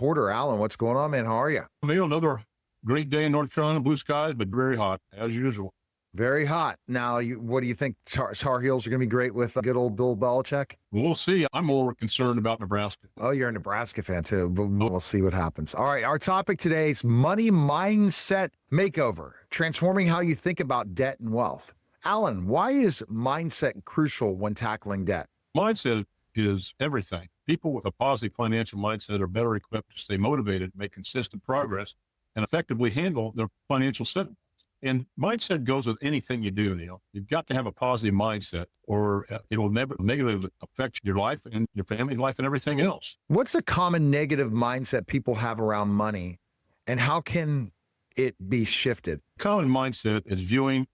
Porter. Alan, what's going on, man? How are you? Neil, another great day in North Carolina, blue skies, but very hot as usual. Very hot. Now, what do you think? Tar Heels are going to be great with good old Bill Belichick? We'll see. I'm more concerned about Nebraska. Oh, you're a Nebraska fan too, but we'll see what happens. All right, our topic today is money mindset makeover, transforming how you think about debt and wealth. Alan, why is mindset crucial when tackling debt? Mindset is everything. People with a positive financial mindset are better equipped to stay motivated, make consistent progress, and effectively handle their financial setbacks. And mindset goes with anything you do, Neil. You've got to have a positive mindset or it will never negatively affect your life and your family life and everything else. What's a common negative mindset people have around money, and how can it be shifted? Common mindset is viewing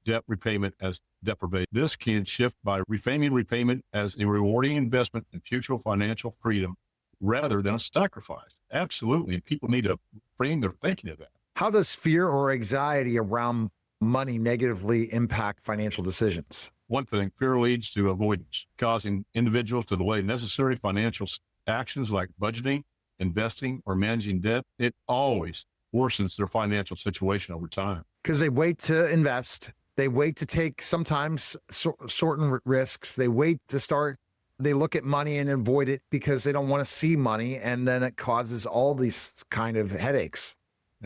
debt repayment as deprivation. This can shift by reframing repayment as a rewarding investment in future financial freedom rather than a sacrifice. Absolutely. And people need to frame their thinking of that. How does fear or anxiety around money negatively impact financial decisions? One thing, fear leads to avoidance, causing individuals to delay necessary financial actions like budgeting, investing, or managing debt. It always worsens their financial situation over time. Because they wait to invest. They wait to take sometimes certain risks. They wait to start. They look at money and avoid it because they don't want to see money. And then it causes all these kind of headaches.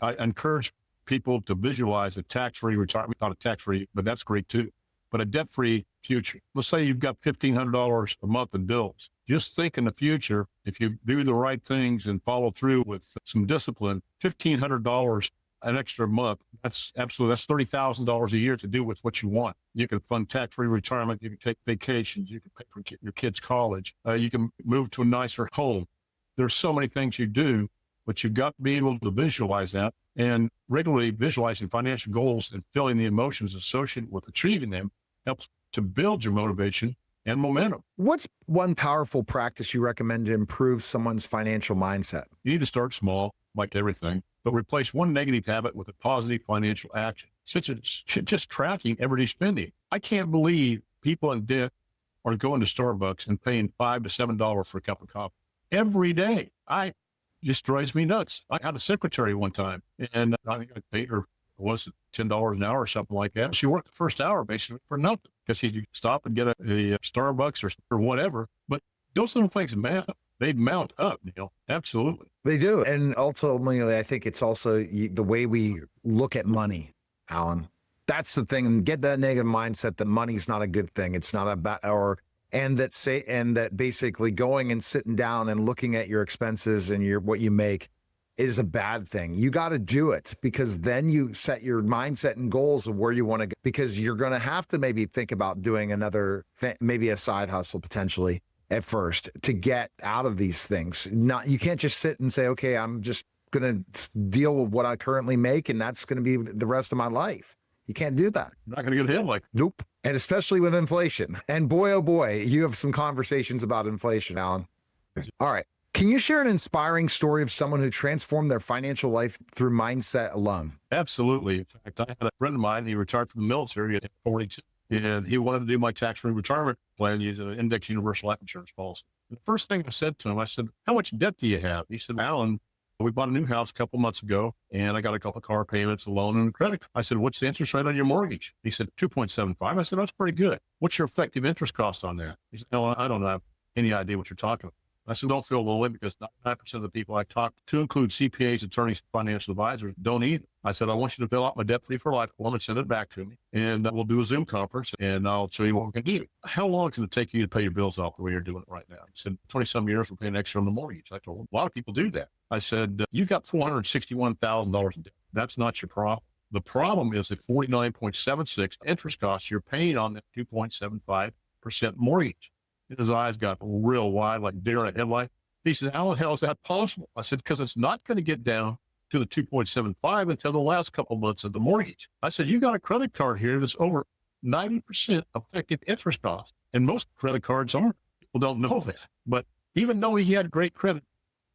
I encourage people to visualize a tax-free retirement, not a tax-free, but that's great too, but a debt-free future. Let's say you've got $1,500 a month in bills. Just think in the future, if you do the right things and follow through with some discipline, $1,500 an extra month, that's $30,000 a year to do with what you want. You can fund tax-free retirement. You can take vacations. You can pay for your kids' college. You can move to a nicer home. There's so many things you do, but you've got to be able to visualize that, and regularly visualizing financial goals and feeling the emotions associated with achieving them helps to build your motivation and momentum. What's one powerful practice you recommend to improve someone's financial mindset? You need to start small, like everything, but replace one negative habit with a positive financial action, such as just tracking everyday spending. I can't believe people in debt are going to Starbucks and paying $5 to $7 for a cup of coffee every day. Just drives me nuts. I had a secretary one time, and I think I paid her, was it $10 an hour or something like that? She worked the first hour basically for nothing because she'd stop and get a Starbucks or whatever. But those little things, man, they mount up, Neil. Absolutely. They do. And ultimately, I think it's also the way we look at money, Alan. That's the thing. And get that negative mindset that money's not a good thing. It's not a bad, and that basically going and sitting down and looking at your expenses and what you make is a bad thing. You got to do it because then you set your mindset and goals of where you want to go, because you're going to have to maybe think about doing another maybe a side hustle potentially at first to get out of these things. You can't just sit and say, okay, I'm just going to deal with what I currently make and that's going to be the rest of my life. You can't do that. You're not going to get hit like nope. And especially with inflation. And boy, oh boy, you have some conversations about inflation, Alan. All right. Can you share an inspiring story of someone who transformed their financial life through mindset alone? Absolutely. In fact, I had a friend of mine, he retired from the military at 42, and he wanted to do my tax-free retirement plan using an index universal life insurance policy. And the first thing I said to him, I said, how much debt do you have? He said, Alan, we bought a new house a couple months ago, and I got a couple of car payments, a loan, and a credit. I said, what's the interest rate on your mortgage? He said, 2.75. I said, that's pretty good. What's your effective interest cost on that? He said, no, I don't have any idea what you're talking about. I said, don't feel lonely because 99% of the people I talk to include CPAs, attorneys, financial advisors, don't either. I said, I want you to fill out my debt-free for life form and send it back to me. And we'll do a Zoom conference and I'll show you what we can do. How long does it take you to pay your bills off the way you're doing it right now? He said, 20-some years, we're paying extra on the mortgage. I told him, a lot of people do that. I said, you got $461,000 in debt. That's not your problem. The problem is the 49.76 interest costs you're paying on that 2.75% mortgage. And his eyes got real wide, like deer in a headlight. He said, how the hell is that possible? I said, because it's not going to get down to the 2.75 until the last couple of months of the mortgage. I said, you got a credit card here that's over 90% effective interest cost. And most credit cards aren't. People don't know that. But even though he had great credit,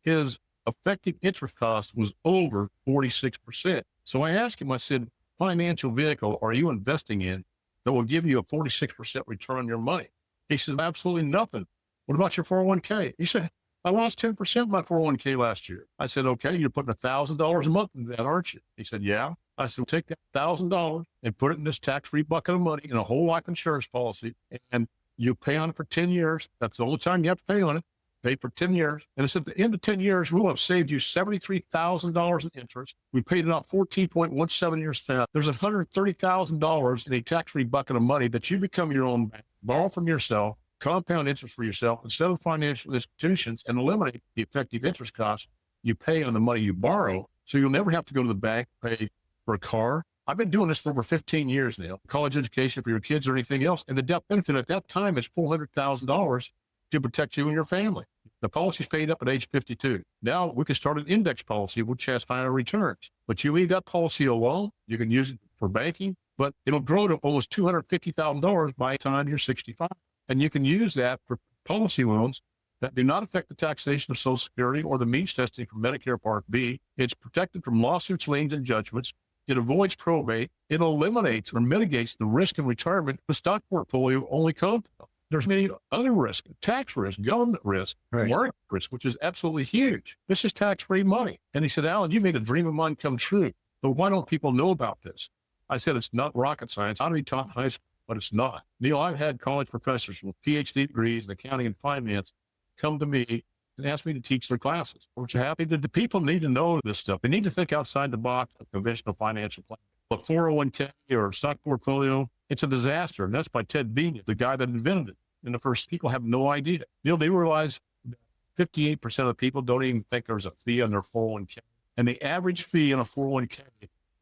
his effective interest cost was over 46%. So I asked him, I said, financial vehicle are you investing in that will give you a 46% return on your money? He said, absolutely nothing. What about your 401k? He said, I lost 10% of my 401k last year. I said, okay, you're putting $1,000 a month into that, aren't you? He said, yeah. I said, well, take that $1,000 and put it in this tax-free bucket of money in a whole life insurance policy, and you pay on it for 10 years. That's the only time you have to pay on it. Pay for 10 years. And it's at the end of 10 years, we will have saved you $73,000 in interest. We paid it off 14.17 years fast. There's $130,000 in a tax-free bucket of money that you become your own bank, borrow from yourself, compound interest for yourself instead of financial institutions, and eliminate the effective interest costs you pay on the money you borrow. So you'll never have to go to the bank, pay for a car. I've been doing this for over 15 years now, college education for your kids or anything else. And the death benefit at that time is $400,000 to protect you and your family. The policy's paid up at age 52. Now we can start an index policy, which has higher returns. But you leave that policy alone, you can use it for banking, but it'll grow to almost $250,000 by the time you're 65. And you can use that for policy loans that do not affect the taxation of Social Security or the means testing for Medicare Part B. It's protected from lawsuits, liens, and judgments. It avoids probate. It eliminates or mitigates the risk in retirement the stock portfolio only comes. There's many other risks, tax risk, government risk, market risk, which is absolutely huge. This is tax-free money. And he said, Alan, you made a dream of mine come true. But why don't people know about this? I said, it's not rocket science. I ought to be taught in high school, but it's not. Neil, I've had college professors with PhD degrees in accounting and finance come to me and ask me to teach their classes. We're happy that the people need to know this stuff. They need to think outside the box of conventional financial planning. But 401k or stock portfolio, it's a disaster. And that's by Ted Bean, the guy that invented it. And the first people have no idea. Neil, they realize 58% of people don't even think there's a fee on their 401k. And the average fee on a 401k,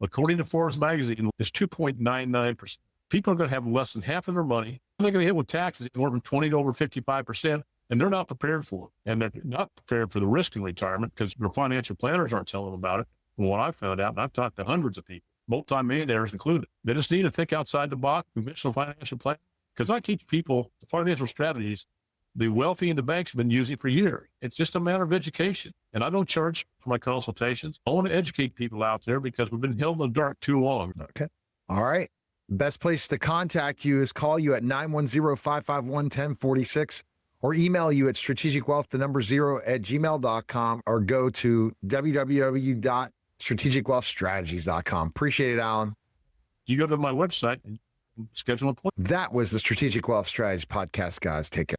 according to Forbes magazine, is 2.99%. People are going to have less than half of their money. They're going to hit with taxes anywhere from 20 to over 55%. And they're not prepared for it. And they're not prepared for the risk in retirement because their financial planners aren't telling them about it. From what I found out, and I've talked to hundreds of people, multimillionaires included, they just need to think outside the box, conventional financial plan. Because I teach people the financial strategies the wealthy and the banks have been using for years. It's just a matter of education. And I don't charge for my consultations. I want to educate people out there because we've been held in the dark too long. Okay. All right. Best place to contact you is call you at 910-551-1046 or email you at strategicwealth0@gmail.com or go to www.strategicwealthstrategies.com. Appreciate it, Alan. You go to my website and schedule an appointment. That was the Strategic Wealth Strategies podcast, guys. Take care.